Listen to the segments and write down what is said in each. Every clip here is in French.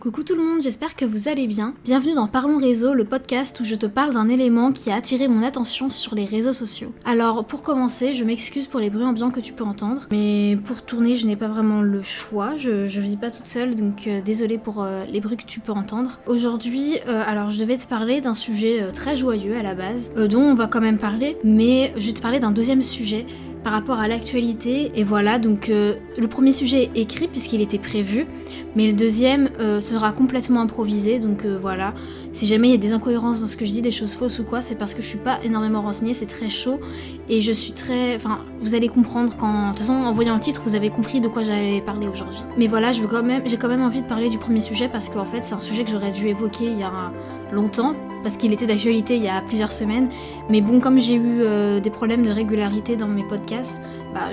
Coucou tout le monde, j'espère que vous allez bien. Bienvenue dans Parlons Réseau, le podcast où je te parle d'un élément qui a attiré mon attention sur les réseaux sociaux. Alors pour commencer, je m'excuse pour les bruits ambiants que tu peux entendre, mais pour tourner je n'ai pas vraiment le choix, je vis pas toute seule, donc désolée pour les bruits que tu peux entendre. Aujourd'hui, alors je devais te parler d'un sujet très joyeux à la base, dont on va quand même parler, mais je vais te parler d'un deuxième sujet par rapport à l'actualité, et voilà, donc le premier sujet est écrit puisqu'il était prévu, mais le deuxième sera complètement improvisé, donc voilà, si jamais il y a des incohérences dans ce que je dis, des choses fausses ou quoi, c'est parce que je suis pas énormément renseignée, c'est très chaud, et je suis très... Enfin, vous allez comprendre quand... De toute façon, en voyant le titre, vous avez compris de quoi j'allais parler aujourd'hui. Mais voilà, j'ai quand même envie de parler du premier sujet, parce qu'en fait, c'est un sujet que j'aurais dû évoquer il y a longtemps, parce qu'il était d'actualité il y a plusieurs semaines, mais bon, comme j'ai eu des problèmes de régularité dans mes podcasts,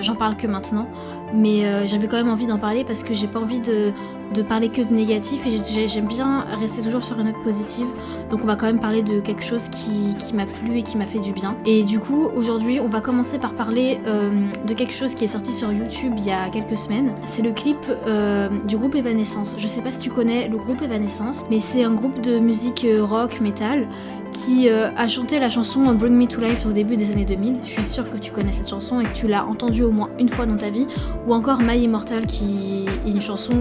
j'en parle que maintenant, mais j'avais quand même envie d'en parler parce que j'ai pas envie de parler que de négatif, et j'aime bien rester toujours sur une note positive, donc on va quand même parler de quelque chose qui m'a plu et qui m'a fait du bien. Et du coup, aujourd'hui, on va commencer par parler de quelque chose qui est sorti sur YouTube il y a quelques semaines. C'est le clip du groupe Evanescence. Je sais pas si tu connais le groupe Evanescence, mais c'est un groupe de musique rock, metal, qui a chanté la chanson Bring Me to Life au début des années 2000. Je suis sûre que tu connais cette chanson et que tu l'as entendue au moins une fois dans ta vie, ou encore My Immortal, qui est une chanson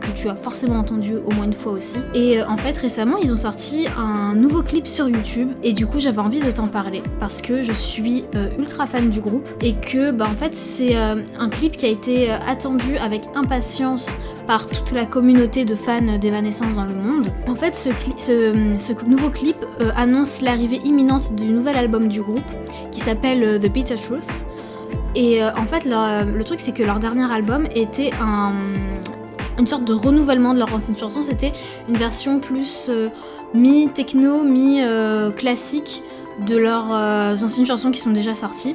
que tu as forcément entendue au moins une fois aussi. Et en fait, récemment, ils ont sorti un nouveau clip sur YouTube, et du coup, j'avais envie de t'en parler parce que je suis ultra fan du groupe, et que en fait, c'est un clip qui a été attendu avec impatience par toute la communauté de fans d'Evanescence dans le monde. En fait, ce nouveau clip annonce l'arrivée imminente du nouvel album du groupe qui s'appelle The Bitter Truth. Et en fait, le truc, c'est que leur dernier album était une sorte de renouvellement de leur ancienne chanson. C'était une version plus mi-techno, mi-classique de leurs anciennes chansons qui sont déjà sorties.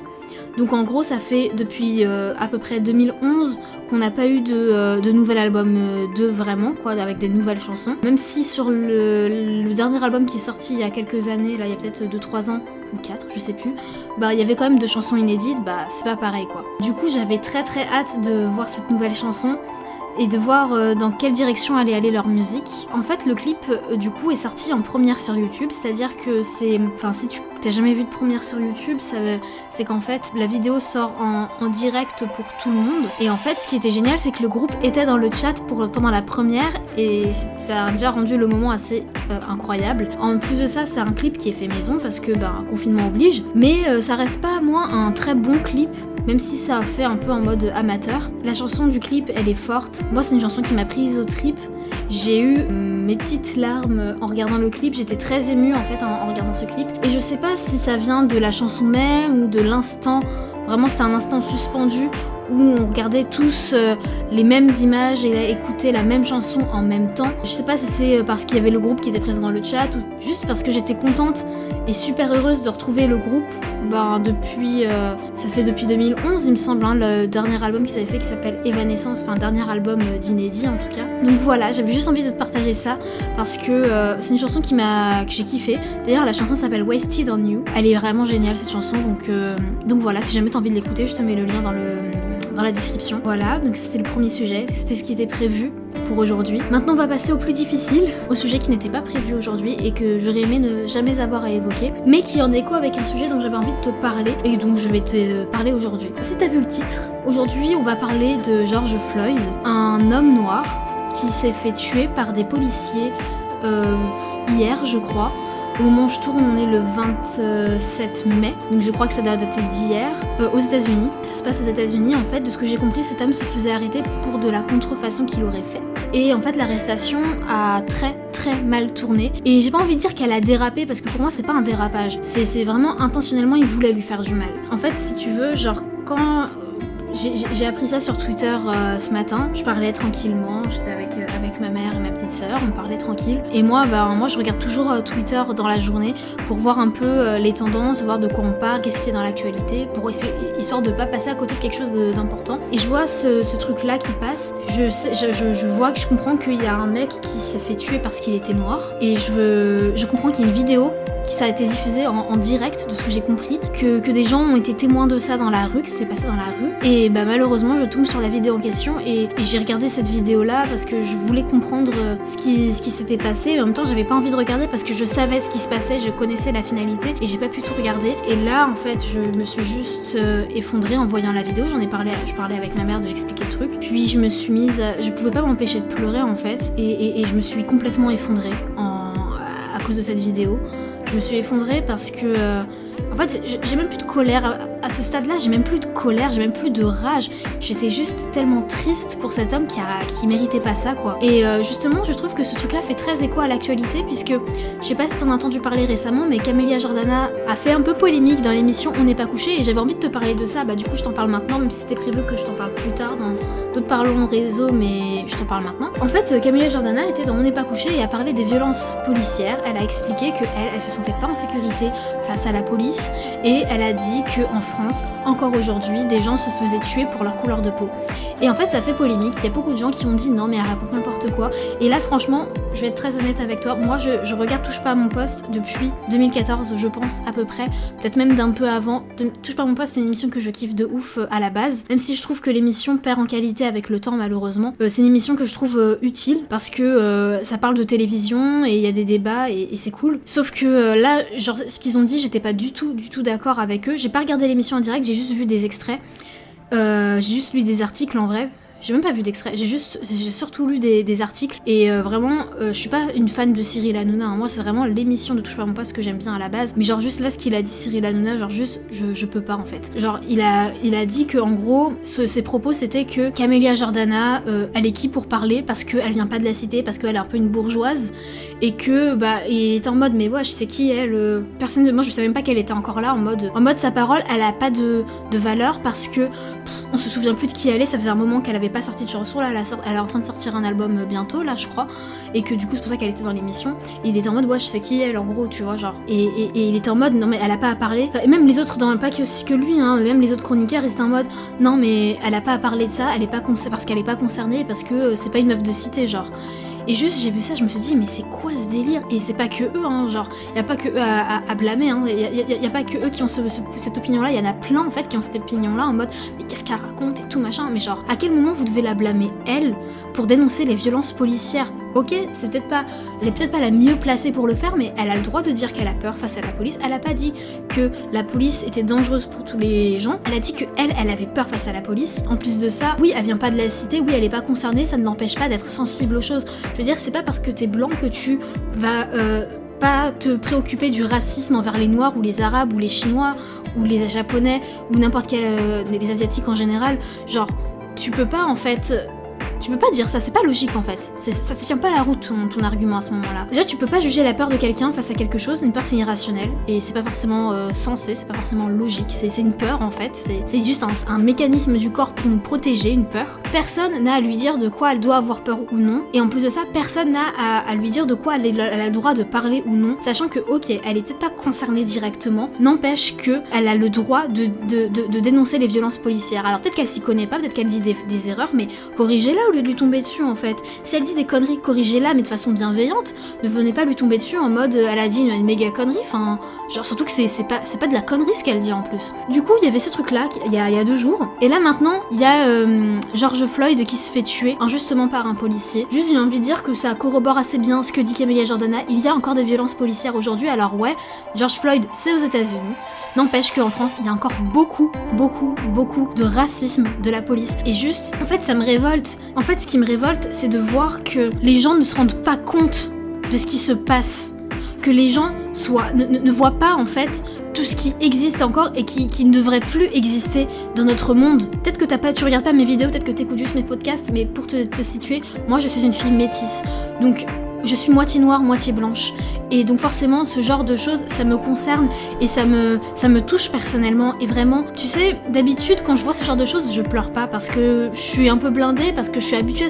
Donc en gros, ça fait depuis à peu près 2011 qu'on n'a pas eu de nouvel album vraiment, quoi, avec des nouvelles chansons. Même si sur le dernier album qui est sorti il y a quelques années, là il y a peut-être 2-3 ans, ou 4, je sais plus, il y avait quand même de chansons inédites, c'est pas pareil quoi. Du coup, j'avais très très hâte de voir cette nouvelle chanson et de voir dans quelle direction allait aller leur musique. En fait, le clip du coup est sorti en première sur YouTube, c'est-à-dire que c'est... Enfin, si tu t'as jamais vu de première sur YouTube, c'est qu'en fait, la vidéo sort en direct pour tout le monde. Et en fait, ce qui était génial, c'est que le groupe était dans le chat pendant la première, et ça a déjà rendu le moment assez incroyable. En plus de ça, c'est un clip qui est fait maison, parce que confinement oblige, mais ça reste pas moins un très bon clip, même si ça a fait un peu en mode amateur. La chanson du clip, elle est forte. Moi, c'est une chanson qui m'a prise aux tripes. J'ai eu mes petites larmes en regardant le clip, j'étais très émue en fait en regardant ce clip. Et je sais pas si ça vient de la chanson même ou de l'instant, vraiment c'était un instant suspendu où on regardait tous les mêmes images et écoutait la même chanson en même temps. Je sais pas si c'est parce qu'il y avait le groupe qui était présent dans le chat ou juste parce que j'étais contente et super heureuse de retrouver le groupe. Ça fait depuis 2011 il me semble, le dernier album qu'ils avaient fait qui s'appelle Evanescence, enfin dernier album d'inédit en tout cas. Donc voilà, j'avais juste envie de te partager ça parce que c'est une chanson que j'ai kiffé. D'ailleurs la chanson s'appelle Wasted on You, elle est vraiment géniale cette chanson, donc voilà, si jamais t'as envie de l'écouter, je te mets le lien dans la description. Voilà, donc c'était le premier sujet, c'était ce qui était prévu pour aujourd'hui. Maintenant on va passer au plus difficile, au sujet qui n'était pas prévu aujourd'hui et que j'aurais aimé ne jamais avoir à évoquer, mais qui est en écho avec un sujet dont j'avais envie de te parler et donc je vais te parler aujourd'hui. Si t'as vu le titre, aujourd'hui on va parler de George Floyd, un homme noir qui s'est fait tuer par des policiers hier je crois. Au moment où je tourne, on est le 27 mai, donc je crois que ça doit dater d'hier, aux États-Unis. Ça se passe aux États-Unis, en fait, de ce que j'ai compris, cet homme se faisait arrêter pour de la contrefaçon qu'il aurait faite. Et en fait, l'arrestation a très très mal tourné. Et j'ai pas envie de dire qu'elle a dérapé, parce que pour moi, c'est pas un dérapage. C'est vraiment intentionnellement, il voulait lui faire du mal. En fait, si tu veux, genre, quand... J'ai appris ça sur Twitter ce matin, je parlais tranquillement, j'étais avec ma mère et ma petite sœur, on parlait tranquille. Et moi je regarde toujours Twitter dans la journée pour voir un peu les tendances, voir de quoi on parle, qu'est-ce qui est dans l'actualité, histoire de pas passer à côté de quelque chose d'important. Et je vois ce truc-là qui passe, je comprends qu'il y a un mec qui s'est fait tuer parce qu'il était noir, et je comprends qu'il y a une vidéo ça a été diffusé en direct, de ce que j'ai compris, que des gens ont été témoins de ça dans la rue, que c'est passé dans la rue. Et bah malheureusement, je tombe sur la vidéo en question et j'ai regardé cette vidéo-là parce que je voulais comprendre ce qui s'était passé. Mais en même temps, j'avais pas envie de regarder parce que je savais ce qui se passait, je connaissais la finalité et j'ai pas pu tout regarder. Et là, en fait, je me suis juste effondrée en voyant la vidéo. Je parlais avec ma mère, j'expliquais le truc. Puis je me suis mise, je pouvais pas m'empêcher de pleurer en fait, et je me suis complètement effondrée à cause de cette vidéo. Je me suis effondrée parce que en fait, j'ai même plus de colère. À ce stade-là, j'ai même plus de colère, j'ai même plus de rage. J'étais juste tellement triste pour cet homme qui méritait pas ça, quoi. Et justement, je trouve que ce truc-là fait très écho à l'actualité, puisque, je sais pas si t'en as entendu parler récemment, mais Camélia Jordana a fait un peu polémique dans l'émission On n'est pas couché, et j'avais envie de te parler de ça. Bah du coup, je t'en parle maintenant, même si c'était prévu que je t'en parle plus tard dans d'autres Parlons réseau, mais je t'en parle maintenant. En fait, Camélia Jordana était dans On n'est pas couché et a parlé des violences policières. Elle a expliqué qu'elle se sentait pas en sécurité face à la police, et elle a dit qu'en France, encore aujourd'hui, des gens se faisaient tuer pour leur couleur de peau. Et en fait, ça fait polémique, il y a beaucoup de gens qui ont dit non mais elle raconte n'importe quoi. Et là franchement, je vais être très honnête avec toi, moi je regarde Touche pas à mon poste depuis 2014 je pense à peu près, peut-être même d'un peu avant. Touche pas à mon poste, c'est une émission que je kiffe de ouf à la base, même si je trouve que l'émission perd en qualité avec le temps malheureusement. C'est une émission que je trouve utile parce que ça parle de télévision et il y a des débats et c'est cool. Sauf que là, genre ce qu'ils ont dit, j'étais pas du tout d'accord avec eux. J'ai pas regardé l'émission en direct, j'ai juste vu des extraits. J'ai juste lu des articles en vrai. J'ai même pas vu d'extrait, j'ai surtout lu des articles et vraiment je suis pas une fan de Cyril Hanouna, hein. Moi c'est vraiment l'émission de Touche pas à mon poste que j'aime bien à la base, mais genre juste là ce qu'il a dit Cyril Hanouna, genre juste je peux pas en fait. Genre il a dit que en gros ses propos c'était que Camélia Jordana elle est qui pour parler parce qu'elle vient pas de la cité, parce qu'elle est un peu une bourgeoise et que bah il était en mode mais ouais je sais qui elle, personne, moi je savais même pas qu'elle était encore là en mode sa parole elle a pas de valeur parce que on se souvient plus de qui elle est, ça faisait un moment qu'elle avait pas sorti de chanson, là elle est en train de sortir un album bientôt là je crois, et que du coup c'est pour ça qu'elle était dans l'émission, et il était en mode ouais je sais qui elle en gros tu vois genre, et il était en mode non mais elle a pas à parler, et même les autres, pas que lui hein, même les autres chroniqueurs ils étaient en mode non mais elle a pas à parler de ça, elle est pas parce qu'elle est pas concernée, parce que c'est pas une meuf de cité genre. Et juste j'ai vu ça, je me suis dit mais c'est quoi ce délire? Et c'est pas que eux hein, genre y a pas que eux à blâmer hein, y a pas que eux qui ont cette opinion là, il y en a plein en fait qui ont cette opinion là en mode mais qu'est-ce qu'elle raconte et tout machin, mais genre à quel moment vous devez la blâmer elle pour dénoncer les violences policières? Ok, elle est peut-être pas la mieux placée pour le faire, mais elle a le droit de dire qu'elle a peur face à la police. Elle a pas dit que la police était dangereuse pour tous les gens, elle a dit que elle avait peur face à la police. En plus de ça, oui, elle vient pas de la cité, oui, elle est pas concernée, ça ne l'empêche pas d'être sensible aux choses. Je veux dire, c'est pas parce que t'es blanc que tu vas pas te préoccuper du racisme envers les noirs ou les arabes ou les chinois ou les japonais ou n'importe quel les asiatiques en général. Genre, tu peux pas en fait... Tu peux pas dire ça, c'est pas logique en fait. Ça te tient pas la route ton argument à ce moment-là. Déjà, tu peux pas juger la peur de quelqu'un face à quelque chose. Une peur c'est irrationnel et c'est pas forcément sensé, c'est pas forcément logique. C'est une peur en fait. C'est juste un mécanisme du corps pour nous protéger, une peur. Personne n'a à lui dire de quoi elle doit avoir peur ou non. Et en plus de ça, personne n'a à lui dire de quoi elle a le droit de parler ou non. Sachant que ok, elle est peut-être pas concernée directement, n'empêche que elle a le droit de dénoncer les violences policières. Alors peut-être qu'elle s'y connaît pas, peut-être qu'elle dit des erreurs, mais corrigez-la au lieu de lui tomber dessus en fait. Si elle dit des conneries, corrigez-la mais de façon bienveillante, ne venez pas lui tomber dessus en mode elle a dit une méga connerie, enfin genre surtout que c'est pas de la connerie ce qu'elle dit en plus. Du coup il y avait ce truc là il y a 2 jours, et là maintenant il y a George Floyd qui se fait tuer injustement par un policier. Juste j'ai envie de dire que ça corrobore assez bien ce que dit Camélia Jordana, il y a encore des violences policières aujourd'hui, alors ouais, George Floyd c'est aux États-Unis. N'empêche qu'en France, il y a encore beaucoup de racisme de la police. Et juste, en fait, ça me révolte. En fait, ce qui me révolte, c'est de voir que les gens ne se rendent pas compte de ce qui se passe. Que les gens ne voient pas, en fait, tout ce qui existe encore et qui ne devrait plus exister dans notre monde. Peut-être que tu regardes pas mes vidéos, peut-être que t'écoutes juste mes podcasts, mais pour te situer, moi, je suis une fille métisse. Donc... je suis moitié noire, moitié blanche. Et donc forcément, ce genre de choses, ça me concerne et ça me touche personnellement. Et vraiment, tu sais, d'habitude, quand je vois ce genre de choses, je pleure pas parce que je suis un peu blindée, parce que je suis habituée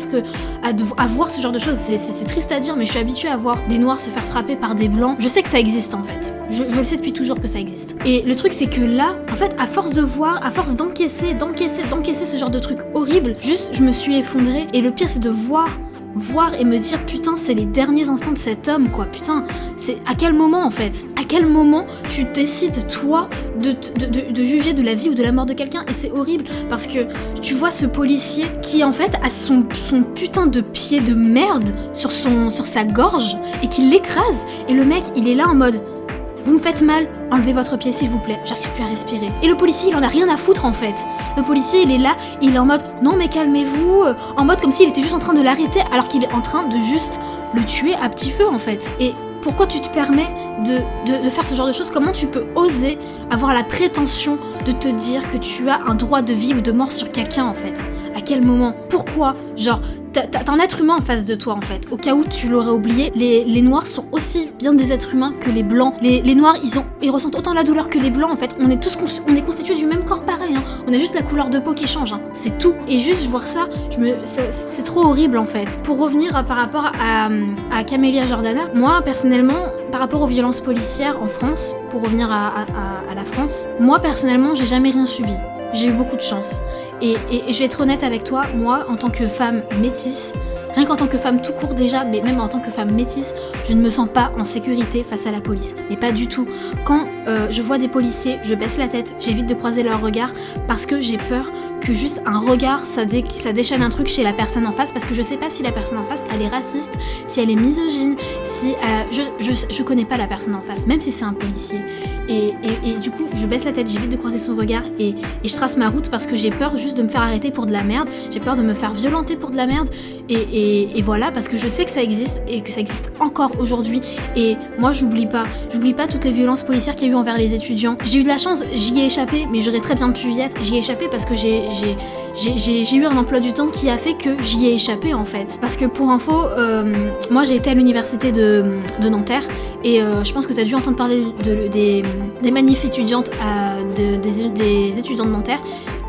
à voir ce genre de choses. C'est triste à dire, mais je suis habituée à voir des noirs se faire frapper par des blancs. Je sais que ça existe en fait. Je le sais depuis toujours que ça existe. Et le truc, c'est que là, en fait, à force de voir, à force d'encaisser ce genre de trucs horribles, juste, je me suis effondrée. Et le pire, c'est de voir voir et me dire putain c'est les derniers instants de cet homme quoi, putain, c'est à quel moment en fait, à quel moment tu décides toi de juger de la vie ou de la mort de quelqu'un. Et c'est horrible parce que tu vois ce policier qui en fait a son putain de pied de merde sur sa gorge et qui l'écrase, et le mec il est là en mode vous me faites mal, enlevez votre pied s'il vous plaît, j'arrive plus à respirer. Et le policier il en a rien à foutre en fait. Le policier il est là, il est en mode non mais calmez-vous, en mode comme s'il était juste en train de l'arrêter alors qu'il est en train de juste le tuer à petit feu en fait. Et pourquoi tu te permets de faire ce genre de choses? Comment tu peux oser avoir la prétention de te dire que tu as un droit de vie ou de mort sur quelqu'un en fait? À quel moment? Pourquoi? Genre, t'as un être humain en face de toi en fait. Au cas où tu l'aurais oublié, les noirs sont aussi bien des êtres humains que les blancs. Les noirs, ils ressentent autant la douleur que les blancs en fait. On est constitués du même corps pareil, hein. On a juste la couleur de peau qui change, hein. C'est tout. Et juste voir ça, c'est trop horrible en fait. Pour revenir par rapport à Camélia Jordana, moi personnellement, par rapport aux violences policières en France, pour revenir à la France, moi personnellement, j'ai jamais rien subi. J'ai eu beaucoup de chance. Et je vais être honnête avec toi, moi, en tant que femme métisse, rien qu'en tant que femme tout court déjà, mais même en tant que femme métisse, je ne me sens pas en sécurité face à la police. Mais pas du tout. Quand je vois des policiers, je baisse la tête, j'évite de croiser leur regard parce que j'ai peur que juste un regard, ça déchaîne un truc chez la personne en face, parce que je sais pas si la personne en face, elle est raciste, si elle est misogyne, si... je connais pas la personne en face, même si c'est un policier. Et du coup, je baisse la tête, j'évite de croiser son regard et je trace ma route parce que j'ai peur juste de me faire arrêter pour de la merde, j'ai peur de me faire violenter pour de la merde et voilà, parce que je sais que ça existe et que ça existe encore aujourd'hui. Et moi, j'oublie pas toutes les violences policières qu'il y a eu envers les étudiants. J'ai eu de la chance, j'y ai échappé, mais j'aurais très bien pu y être. J'y ai échappé parce que j'ai eu un emploi du temps qui a fait que j'y ai échappé en fait. Parce que pour info, moi j'ai été à l'université de Nanterre et je pense que tu as dû entendre parler des manifs étudiantes des étudiants de Nanterre.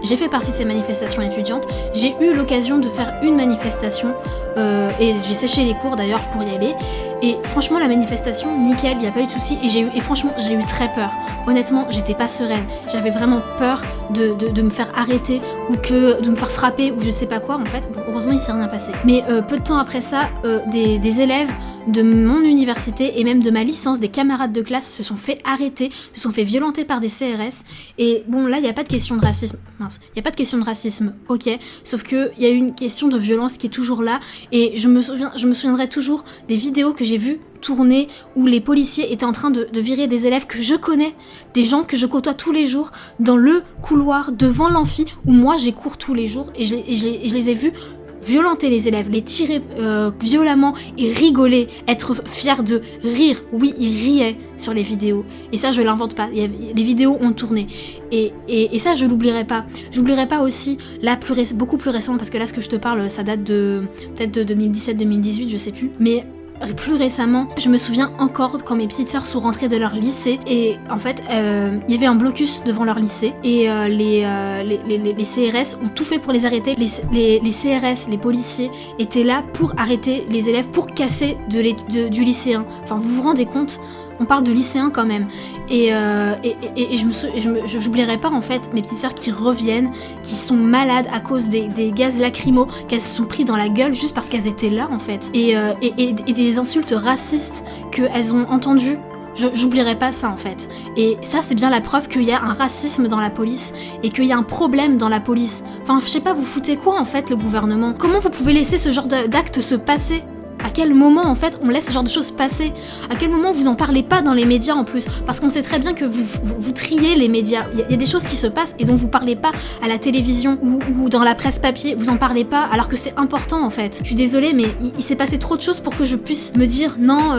J'ai fait partie de ces manifestations étudiantes. J'ai eu l'occasion de faire une manifestation et j'ai séché les cours d'ailleurs pour y aller. Et franchement, la manifestation, nickel, il n'y a pas eu de soucis. Et franchement, j'ai eu très peur. Honnêtement, j'étais pas sereine. J'avais vraiment peur de me faire arrêter ou de me faire frapper ou je sais pas quoi en fait. Bon, heureusement, il s'est rien passé. Mais peu de temps après ça, des élèves de mon université et même de ma licence, des camarades de classe se sont fait arrêter, se sont fait violenter par des CRS. Et bon, là, il n'y a pas de question de racisme. Mince, il n'y a pas de question de racisme, ok. Sauf qu'il y a une question de violence qui est toujours là. Et je me souviendrai toujours des vidéos que j'ai vues tourner où les policiers étaient en train de virer des élèves que je connais, des gens que je côtoie tous les jours dans le couloir devant l'amphi où moi j'ai cours tous les jours et je les ai vus violenter les élèves, les tirer violemment et rigoler, être fiers de rire. Oui, ils riaient sur les vidéos. Et ça, je l'invente pas. Les vidéos ont tourné. Et ça, je l'oublierai pas. J'oublierai pas aussi, là, beaucoup plus récemment, parce que là, ce que je te parle, ça date peut-être de 2017-2018, je sais plus. Mais plus récemment, je me souviens encore quand mes petites sœurs sont rentrées de leur lycée et en fait, il y avait un blocus devant leur lycée et les CRS ont tout fait pour les arrêter. Les CRS, les policiers étaient là pour arrêter les élèves, pour casser du lycéen. Enfin, vous vous rendez compte ? On parle de lycéens quand même. Et j'oublierai pas en fait mes petites sœurs qui reviennent, qui sont malades à cause des gaz lacrymaux qu'elles se sont pris dans la gueule juste parce qu'elles étaient là en fait. Et des insultes racistes qu'elles ont entendues. J'oublierai pas ça en fait. Et ça, c'est bien la preuve qu'il y a un racisme dans la police et qu'il y a un problème dans la police. Enfin, je sais pas, vous foutez quoi en fait, le gouvernement ? Comment vous pouvez laisser ce genre d'acte se passer ? À quel moment en fait on laisse ce genre de choses passer ? À quel moment vous en parlez pas dans les médias en plus ? Parce qu'on sait très bien que vous triez les médias. Il y a des choses qui se passent et dont vous parlez pas à la télévision ou dans la presse papier. Vous en parlez pas alors que c'est important en fait. Je suis désolée mais il s'est passé trop de choses pour que je puisse me dire non,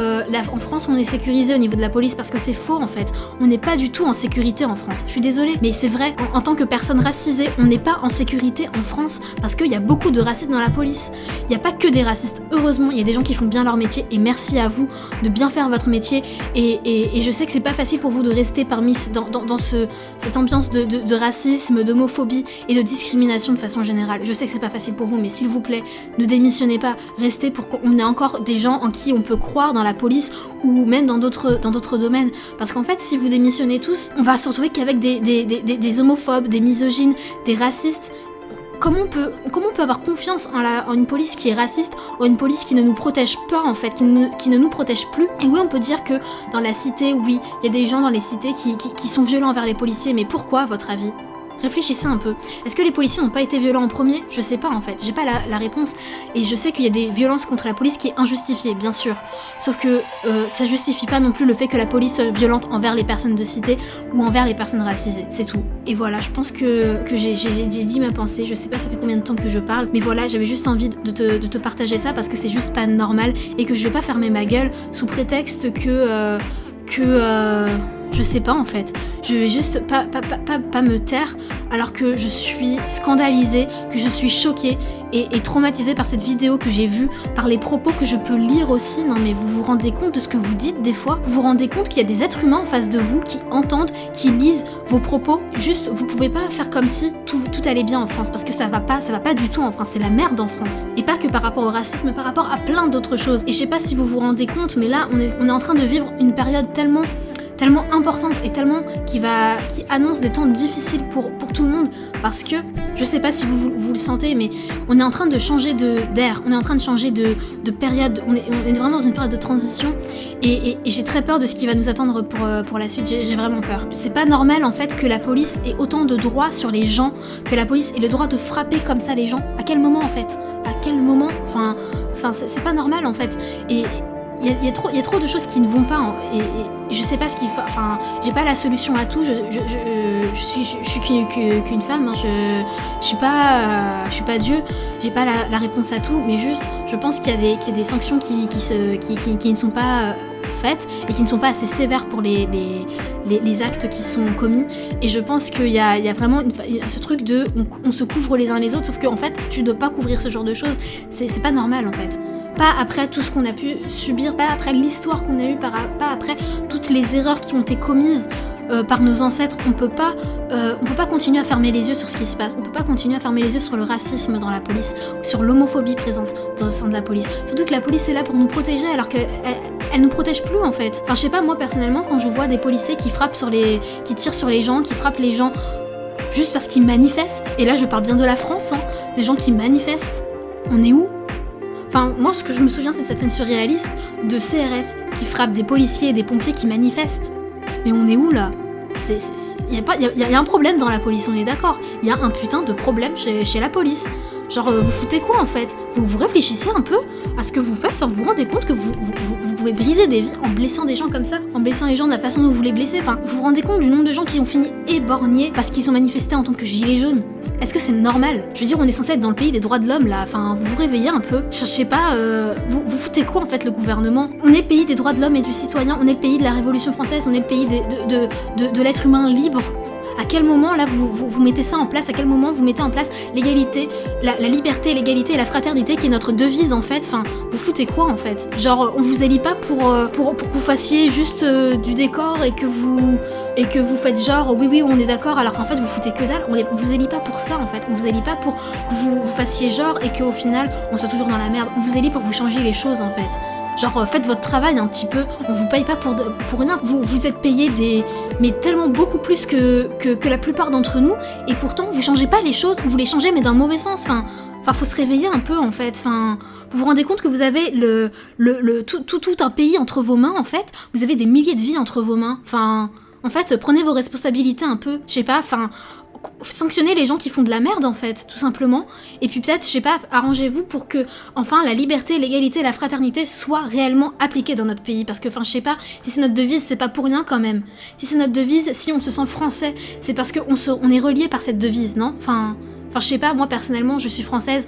en France on est sécurisé au niveau de la police, parce que c'est faux en fait. On n'est pas du tout en sécurité en France. Je suis désolée mais c'est vrai, en tant que personne racisée, on n'est pas en sécurité en France parce qu'il y a beaucoup de racistes dans la police. Il n'y a pas que des racistes. Heureusement, il y a des gens qui font bien leur métier et merci à vous de bien faire votre métier et je sais que c'est pas facile pour vous de rester dans cette ambiance de racisme, d'homophobie et de discrimination de façon générale. Je sais que c'est pas facile pour vous, mais s'il vous plaît, ne démissionnez pas, restez pour qu'on ait encore des gens en qui on peut croire dans la police ou même dans d'autres domaines, parce qu'en fait si vous démissionnez tous, on va se retrouver qu'avec des homophobes, des misogynes, des racistes. comment on peut avoir confiance en une police qui est raciste, en une police qui ne nous protège pas en fait, qui ne nous protège plus. Et oui, on peut dire que dans la cité, oui, il y a des gens dans les cités qui sont violents envers les policiers, mais pourquoi à votre avis ? Réfléchissez un peu. Est-ce que les policiers n'ont pas été violents en premier ? Je sais pas en fait, j'ai pas la réponse. Et je sais qu'il y a des violences contre la police qui est injustifiée, bien sûr. Sauf que ça justifie pas non plus le fait que la police soit violente envers les personnes de cité ou envers les personnes racisées, c'est tout. Et voilà, je pense que j'ai dit ma pensée, je sais pas ça fait combien de temps que je parle, mais voilà, j'avais juste envie de te partager ça parce que c'est juste pas normal et que je vais pas fermer ma gueule sous prétexte que je sais pas en fait, je vais juste pas me taire alors que je suis scandalisée, que je suis choquée et traumatisée par cette vidéo que j'ai vue, par les propos que je peux lire aussi. Non mais vous vous rendez compte de ce que vous dites des fois ? Vous vous rendez compte qu'il y a des êtres humains en face de vous qui entendent, qui lisent vos propos ? Juste, vous pouvez pas faire comme si tout allait bien en France parce que ça va pas du tout en France, c'est la merde en France. Et pas que par rapport au racisme, mais par rapport à plein d'autres choses. Et je sais pas si vous vous rendez compte, mais là on est en train de vivre une période tellement importante et tellement qui annonce des temps difficiles pour tout le monde parce que, je sais pas si vous le sentez, mais on est en train de changer d'air, on est en train de changer de période, on est vraiment dans une période de transition et j'ai très peur de ce qui va nous attendre pour la suite, j'ai vraiment peur. C'est pas normal en fait que la police ait autant de droits sur les gens, que la police ait le droit de frapper comme ça les gens. À quel moment en fait ? À quel moment ? Enfin c'est pas normal en fait. Et il y a trop de choses qui ne vont pas et je sais pas ce qu'il faut, enfin j'ai pas la solution à tout, je suis qu'une femme, hein, je suis pas Dieu, j'ai pas la réponse à tout, mais juste je pense qu'il y a des sanctions qui ne sont pas faites et qui ne sont pas assez sévères pour les actes qui sont commis, et je pense qu'il y a vraiment ce truc de on se couvre les uns les autres, sauf qu'en fait tu dois pas couvrir ce genre de choses, c'est pas normal en fait. Pas après tout ce qu'on a pu subir, pas après l'histoire qu'on a eue, pas après toutes les erreurs qui ont été commises par nos ancêtres. On peut pas continuer à fermer les yeux sur ce qui se passe. On peut pas continuer à fermer les yeux sur le racisme dans la police, sur l'homophobie présente au sein de la police. Surtout que la police est là pour nous protéger alors qu'elle nous protège plus en fait. Enfin je sais pas, moi personnellement quand je vois des policiers qui tirent sur les gens, qui frappent les gens juste parce qu'ils manifestent, et là je parle bien de la France, hein, des gens qui manifestent, on est où ? Enfin, moi, ce que je me souviens, c'est de cette scène surréaliste de CRS qui frappe des policiers et des pompiers qui manifestent. Mais on est où, là ? Il y a un problème dans la police, on est d'accord. Il y a un putain de problème chez la police. Genre, vous foutez quoi, en fait ? Vous réfléchissez un peu à ce que vous faites ? Enfin, vous vous rendez compte que vous pouvez briser des vies en blessant des gens comme ça ? En blessant les gens de la façon dont vous les blessez ? Enfin, vous vous rendez compte du nombre de gens qui ont fini éborgnés parce qu'ils ont manifesté en tant que gilets jaunes ? Est-ce que c'est normal ? Je veux dire, on est censé être dans le pays des droits de l'homme, là. Enfin, vous vous réveillez un peu. Je sais pas, vous foutez quoi, en fait, le gouvernement ? On est le pays des droits de l'homme et du citoyen, on est le pays de la Révolution française, on est le pays de l'être humain libre. À quel moment, là, vous mettez ça en place ? À quel moment vous mettez en place l'égalité, la liberté, l'égalité et la fraternité, qui est notre devise, en fait ? Enfin, vous foutez quoi, en fait ? Genre, on vous élit pas pour que vous fassiez juste du décor et que vous faites genre oui on est d'accord, alors qu'en fait vous foutez que dalle. On vous élit pas pour ça en fait, on vous élit pas pour que vous fassiez genre et qu'au final on soit toujours dans la merde, on vous élit pour que vous changiez les choses en fait. Genre faites votre travail un petit peu, on vous paye pas pour rien, vous êtes payés mais tellement beaucoup plus que la plupart d'entre nous, et pourtant vous changez pas les choses, vous les changez mais d'un mauvais sens, enfin faut se réveiller un peu en fait, vous vous rendez compte que vous avez tout un pays entre vos mains en fait, vous avez des milliers de vies entre vos mains, en fait, prenez vos responsabilités un peu, je sais pas, sanctionnez les gens qui font de la merde en fait, tout simplement, et puis peut-être, je sais pas, arrangez-vous pour que, enfin, la liberté, l'égalité, la fraternité soient réellement appliquées dans notre pays, parce que, je sais pas, si c'est notre devise, c'est pas pour rien quand même. Si c'est notre devise, si on se sent français, c'est parce qu'on est relié par cette devise, non ? Enfin, je sais pas, moi personnellement, je suis française,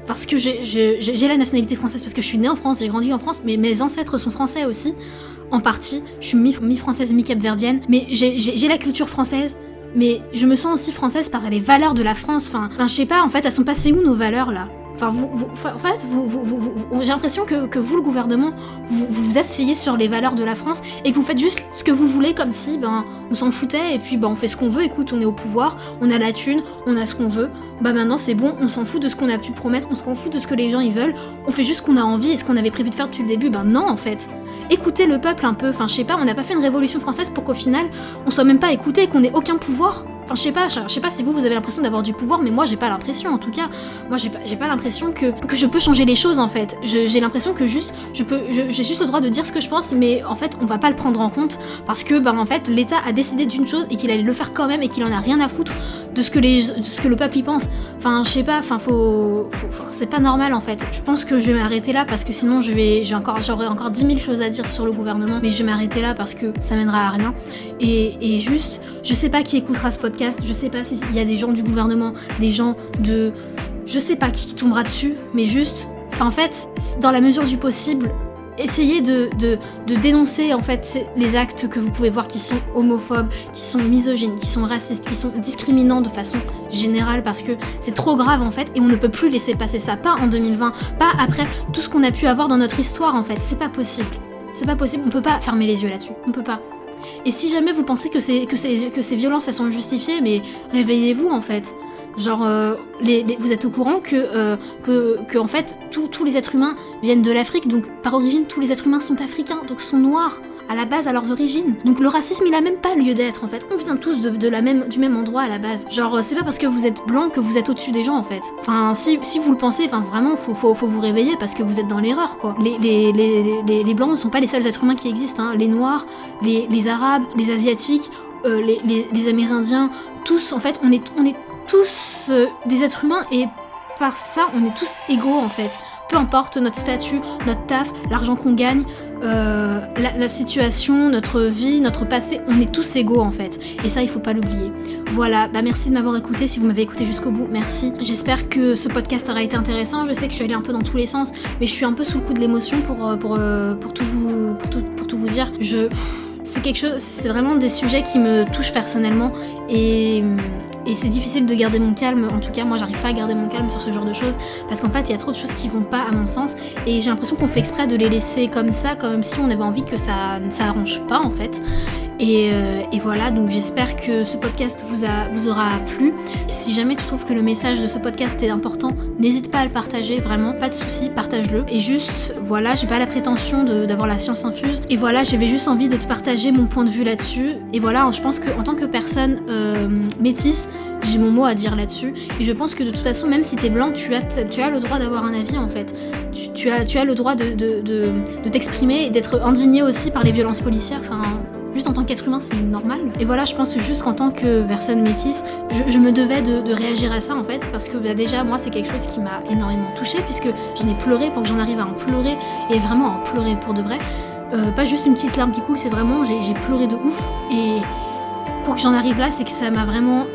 parce que j'ai la nationalité française, parce que je suis née en France, j'ai grandi en France, mais mes ancêtres sont français aussi. En partie, je suis mi-française, mi-capverdienne, mais j'ai la culture française, mais je me sens aussi française par les valeurs de la France, je sais pas, en fait, elles sont passées où nos valeurs, là ? J'ai l'impression que vous, le gouvernement, vous asseyez sur les valeurs de la France et que vous faites juste ce que vous voulez, comme si, on s'en foutait, et puis, on fait ce qu'on veut, écoute, on est au pouvoir, on a la thune, on a ce qu'on veut, maintenant c'est bon, on s'en fout de ce qu'on a pu promettre, on s'en fout de ce que les gens ils veulent, on fait juste ce qu'on a envie et ce qu'on avait prévu de faire depuis le début, non, en fait. Écoutez le peuple un peu, je sais pas, on n'a pas fait une révolution française pour qu'au final, on soit même pas écouté et qu'on ait aucun pouvoir. Enfin, je sais pas si vous avez l'impression d'avoir du pouvoir, mais moi j'ai pas l'impression, en tout cas. Moi j'ai pas l'impression que je peux changer les choses, en fait. J'ai l'impression que j'ai juste le droit de dire ce que je pense, mais en fait on va pas le prendre en compte parce que en fait l'État a décidé d'une chose et qu'il allait le faire quand même et qu'il en a rien à foutre de ce que le peuple y pense. Enfin, je sais pas, c'est pas normal, en fait. Je pense que je vais m'arrêter là parce que sinon j'aurai encore 10 000 choses à dire sur le gouvernement, mais je vais m'arrêter là parce que ça mènera à rien. Et juste, je sais pas qui écoutera ce podcast, je sais pas s'il y a des gens du gouvernement, des gens de... Je sais pas qui tombera dessus, mais juste... Enfin, en fait, dans la mesure du possible, essayez de dénoncer, en fait, les actes que vous pouvez voir qui sont homophobes, qui sont misogynes, qui sont racistes, qui sont discriminants de façon générale, parce que c'est trop grave, en fait, et on ne peut plus laisser passer ça, pas en 2020, pas après tout ce qu'on a pu avoir dans notre histoire, en fait. C'est pas possible. C'est pas possible, on peut pas fermer les yeux là-dessus, on peut pas. Et si jamais vous pensez que ces violences elles sont justifiées, mais réveillez-vous, en fait. Genre, vous êtes au courant que en fait, tous les êtres humains viennent de l'Afrique, donc par origine, tous les êtres humains sont africains, donc sont noirs, à la base, à leurs origines. Donc le racisme, il a même pas lieu d'être, en fait. On vient tous du même endroit, à la base. Genre, c'est pas parce que vous êtes blanc que vous êtes au-dessus des gens, en fait. Enfin, si vous le pensez, enfin, vraiment, faut vous réveiller parce que vous êtes dans l'erreur, quoi. Les blancs ne sont pas les seuls êtres humains qui existent, hein. Les noirs, les arabes, les asiatiques, les amérindiens, tous, en fait, on est tous des êtres humains et par ça, on est tous égaux, en fait. Peu importe notre statut, notre taf, l'argent qu'on gagne, notre situation, notre vie, notre passé, on est tous égaux, en fait. Et ça, il faut pas l'oublier. Voilà, merci de m'avoir écouté. Si vous m'avez écouté jusqu'au bout, merci. J'espère que ce podcast aura été intéressant. Je sais que je suis allée un peu dans tous les sens, mais je suis un peu sous le coup de l'émotion pour tout vous dire. C'est vraiment des sujets qui me touchent personnellement et c'est difficile de garder mon calme. En tout cas, moi, j'arrive pas à garder mon calme sur ce genre de choses parce qu'en fait, il y a trop de choses qui vont pas à mon sens et j'ai l'impression qu'on fait exprès de les laisser comme ça, comme si on avait envie que ça ne s'arrange pas, en fait. Et voilà, donc j'espère que ce podcast vous aura plu. Si jamais tu trouves que le message de ce podcast est important, n'hésite pas à le partager, vraiment, pas de soucis, partage-le. Et juste, voilà, j'ai pas la prétention d'avoir la science infuse. Et voilà, j'avais juste envie de te partager mon point de vue là-dessus. Et voilà, je pense qu'en tant que personne métisse, j'ai mon mot à dire là-dessus. Et je pense que de toute façon, même si t'es blanc, tu as le droit d'avoir un avis, en fait. Tu as le droit de t'exprimer et d'être indigné aussi par les violences policières, enfin... Juste en tant qu'être humain, c'est normal. Et voilà, je pense que juste qu'en tant que personne métisse, je me devais de réagir à ça, en fait, parce que déjà, moi, c'est quelque chose qui m'a énormément touchée, puisque j'en ai pleuré pour que j'en arrive à en pleurer, et vraiment à en pleurer pour de vrai. Pas juste une petite larme qui coule, c'est vraiment, j'ai pleuré de ouf, et pour que j'en arrive là, c'est que ça m'a vraiment...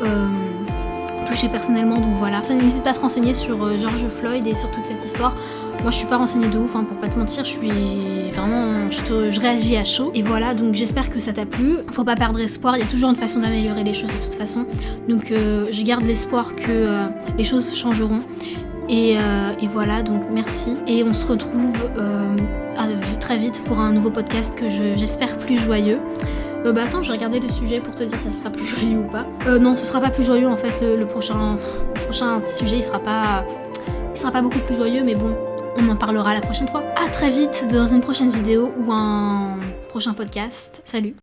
touchée personnellement, donc voilà. Ça, n'hésite pas à te renseigner sur George Floyd et sur toute cette histoire. Moi, je suis pas renseignée de ouf, hein, pour pas te mentir, je réagis à chaud. Et voilà, donc j'espère que ça t'a plu. Faut pas perdre espoir, il y a toujours une façon d'améliorer les choses de toute façon. Donc je garde l'espoir que les choses changeront. Et voilà, donc merci. Et on se retrouve très vite pour un nouveau podcast que j'espère plus joyeux. Attends, je vais regarder le sujet pour te dire si ça sera plus joyeux ou pas. Non, ce sera pas plus joyeux, en fait, le prochain sujet, il sera pas beaucoup plus joyeux, mais bon, on en parlera la prochaine fois. À très vite dans une prochaine vidéo ou un prochain podcast. Salut!